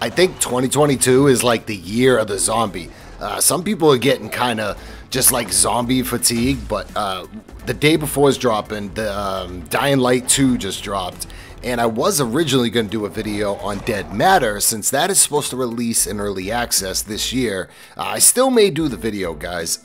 I think 2022 is like the year of the zombie. Some people are getting kind of just like zombie fatigue, but the day before is dropping. The Dying Light 2 just dropped. And I was originally going to do a video on Dead Matter, since that is supposed to release in early access this year. I still may do the video, guys,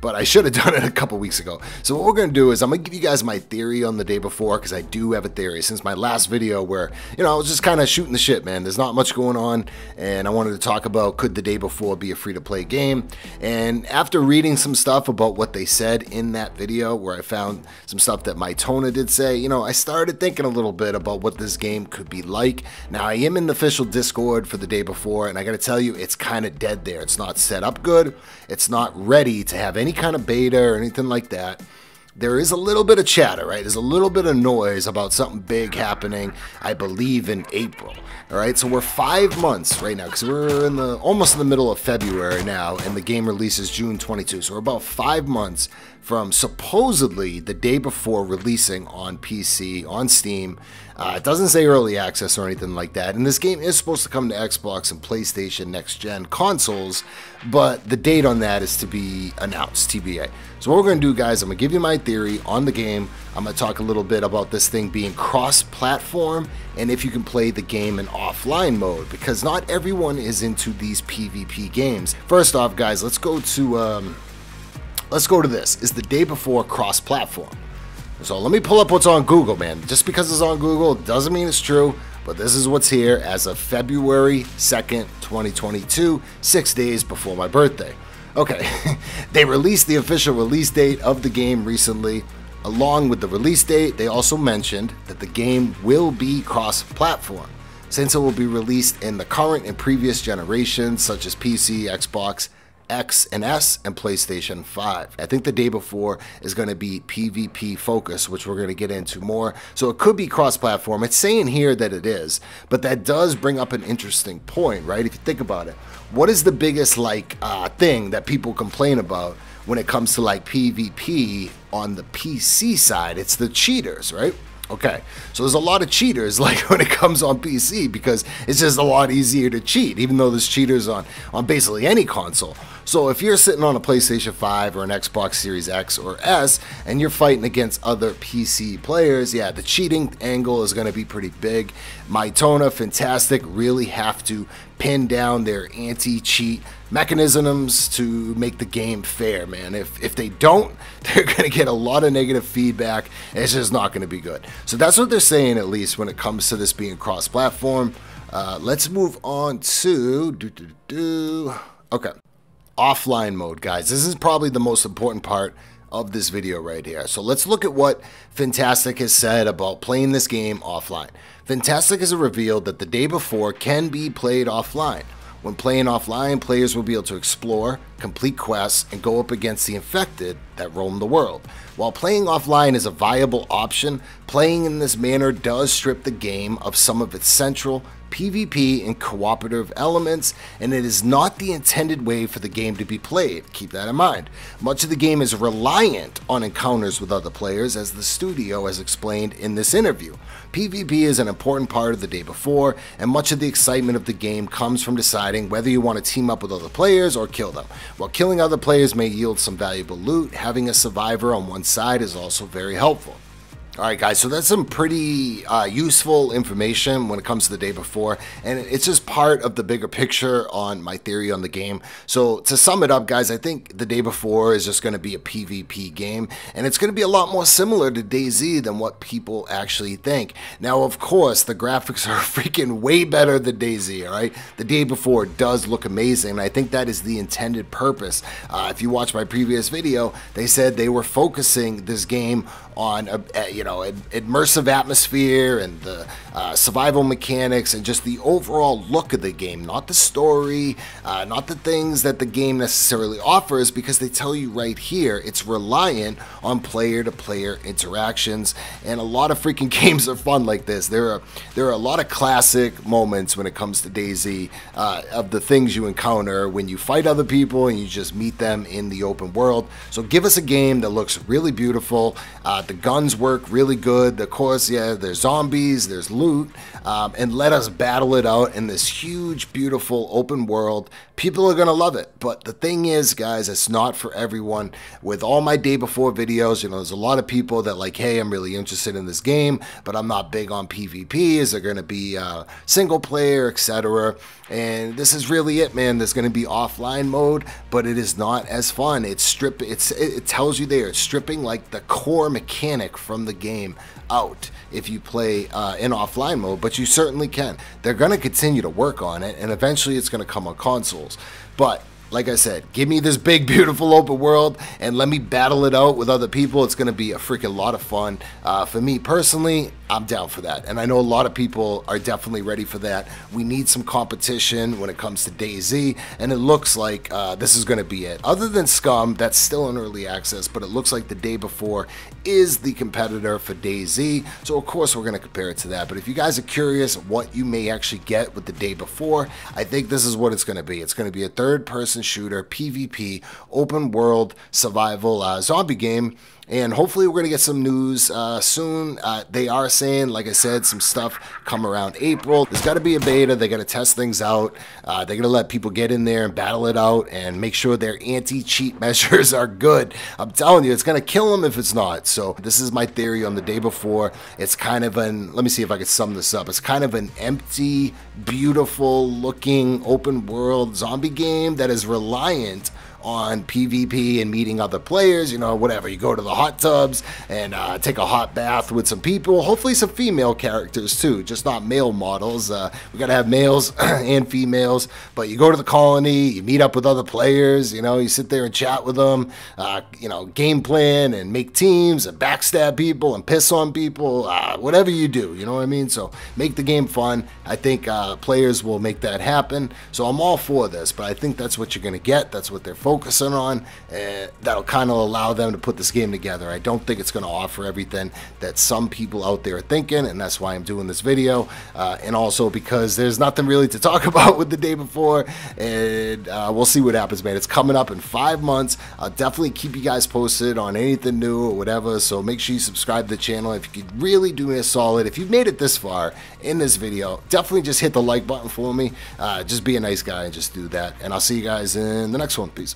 but I should have done it a couple weeks ago. So what we're going to do is I'm going to give you guys my theory on the day before, because I do have a theory since my last video where, you know, I was just kind of shooting the shit, man. There's not much going on, and I wanted to talk about, could the day before be a free-to-play game? And after reading some stuff about what they said in that video, where I found some stuff that Mytona did say, you know, I started thinking a little bit about what this game could be like. Now, I am in the official Discord for the day before, and I gotta tell you, it's kind of dead there. It's not set up good. It's not ready to have any kind of beta or anything like that. There is a little bit of chatter, right? There's a little bit of noise about something big happening, I believe, in April. All right, so we're 5 months right now, because we're in almost in the middle of February now, and the game releases June 22. So we're about 5 months from supposedly the day before releasing on PC, on Steam. It doesn't say early access or anything like that, and this game is supposed to come to Xbox and PlayStation next-gen consoles, but the date on that is to be announced, TBA. So what we're going to do, guys, I'm going to give you my theory on the game. I'm going to talk a little bit about this thing being cross-platform, and if you can play the game in offline mode, because not everyone is into these PvP games. First off, guys, let's go to this. Is the day before cross-platform? So let me pull up what's on Google, man. Just because it's on Google doesn't mean it's true, but this is what's here as of February 2nd, 2022, 6 days before my birthday. Okay, they released the official release date of the game recently. Along with the release date, they also mentioned that the game will be cross-platform, since it will be released in the current and previous generations, such as PC, Xbox X and S, and PlayStation 5. I think the day before is going to be PvP focus, which we're going to get into more. So it could be cross-platform. It's saying here that it is, but that does bring up an interesting point, right? If you think about it, what is the biggest thing that people complain about when it comes to like PvP on the PC side? It's the cheaters, right? Okay, so there's a lot of cheaters like when it comes on PC, because it's just a lot easier to cheat, even though there's cheaters on basically any console. So if you're sitting on a PlayStation 5 or an Xbox Series X or S and you're fighting against other PC players, yeah, the cheating angle is going to be pretty big. Mytona, fantastic, really have to pin down their anti-cheat mechanisms to make the game fair, man. If they don't, they're going to get a lot of negative feedback, and it's just not going to be good. So that's what they're saying, at least when it comes to this being cross-platform. Let's move on to okay, offline mode, guys. This is probably the most important part of this video right here. So let's look at what Fantastic has said about playing this game offline. Fantastic has revealed that the day before can be played offline. When playing offline, players will be able to explore, complete quests, and go up against the infected that roam the world. While playing offline is a viable option, playing in this manner does strip the game of some of its central PvP and cooperative elements, and it is not the intended way for the game to be played. Keep that in mind. Much of the game is reliant on encounters with other players, as the studio has explained in this interview. PvP is an important part of the day before, and much of the excitement of the game comes from deciding whether you want to team up with other players or kill them. While killing other players may yield some valuable loot, having a survivor on one side is also very helpful. Alright guys, so that's some pretty useful information when it comes to the day before, and it's just part of the bigger picture on my theory on the game. So to sum it up, guys, I think the day before is just going to be a PvP game, and it's going to be a lot more similar to DayZ than what people actually think. Now, of course, the graphics are freaking way better than DayZ, alright? The day before does look amazing, and I think that is the intended purpose. If you watch my previous video, they said they were focusing this game on an immersive atmosphere and the survival mechanics and just the overall look of the game, not the story, not the things that the game necessarily offers, because they tell you right here it's reliant on player-to-player interactions, and a lot of freaking games are fun like this. There are a lot of classic moments when it comes to DayZ of the things you encounter when you fight other people and you just meet them in the open world. So give us a game that looks really beautiful, The guns work really good. Of course, yeah, there's zombies, there's loot, and let us battle it out in this huge, beautiful open world. People are gonna love it. But the thing is, guys, it's not for everyone. With all my day before videos, you know, there's a lot of people that like, hey, I'm really interested in this game, but I'm not big on PvP. Is there gonna be single player, etc.? And this is really it, man. There's gonna be offline mode, but it is not as fun. It tells you there, it's stripping like the core mechanic from the game out if you play in offline mode, but you certainly can. They're going to continue to work on it, and eventually it's going to come on consoles. But like I said, give me this big, beautiful open world and let me battle it out with other people. It's going to be a freaking lot of fun. For me personally, I'm down for that. And I know a lot of people are definitely ready for that. We need some competition when it comes to DayZ, and it looks like this is going to be it. Other than Scum, that's still in early access, but it looks like the day before is the competitor for DayZ. So of course we're going to compare it to that. But if you guys are curious what you may actually get with the day before, I think this is what it's going to be. It's going to be a third-person shooter, PvP, open world, survival zombie game. And hopefully we're going to get some news soon. They are saying, like I said, some stuff come around April. There's got to be a beta. They got to test things out. They're going to let people get in there and battle it out and make sure their anti-cheat measures are good. I'm telling you, it's going to kill them if it's not. So this is my theory on the day before. It's kind of an, let me see if I can sum this up. It's kind of an empty, beautiful looking open world zombie game that is reliant on PvP and meeting other players, you know, whatever. You go to the hot tubs and take a hot bath with some people, hopefully some female characters too, just not male models. We gotta have males and females, but you go to the colony, you meet up with other players, you know, you sit there and chat with them, you know, game plan and make teams and backstab people and piss on people, whatever you do, you know what I mean? So make the game fun. I think players will make that happen. So I'm all for this, but I think that's what you're gonna get. That's what they're focusing on, and that'll kind of allow them to put this game together. I don't think it's going to offer everything that some people out there are thinking, and that's why I'm doing this video, and also because there's nothing really to talk about with the day before, and we'll see what happens, man. It's coming up in 5 months. I'll definitely keep you guys posted on anything new or whatever, so make sure you subscribe to the channel. If you could really do me a solid, if you've made it this far in this video, definitely just hit the like button for me. Just be a nice guy and just do that, and I'll see you guys in the next one. Peace.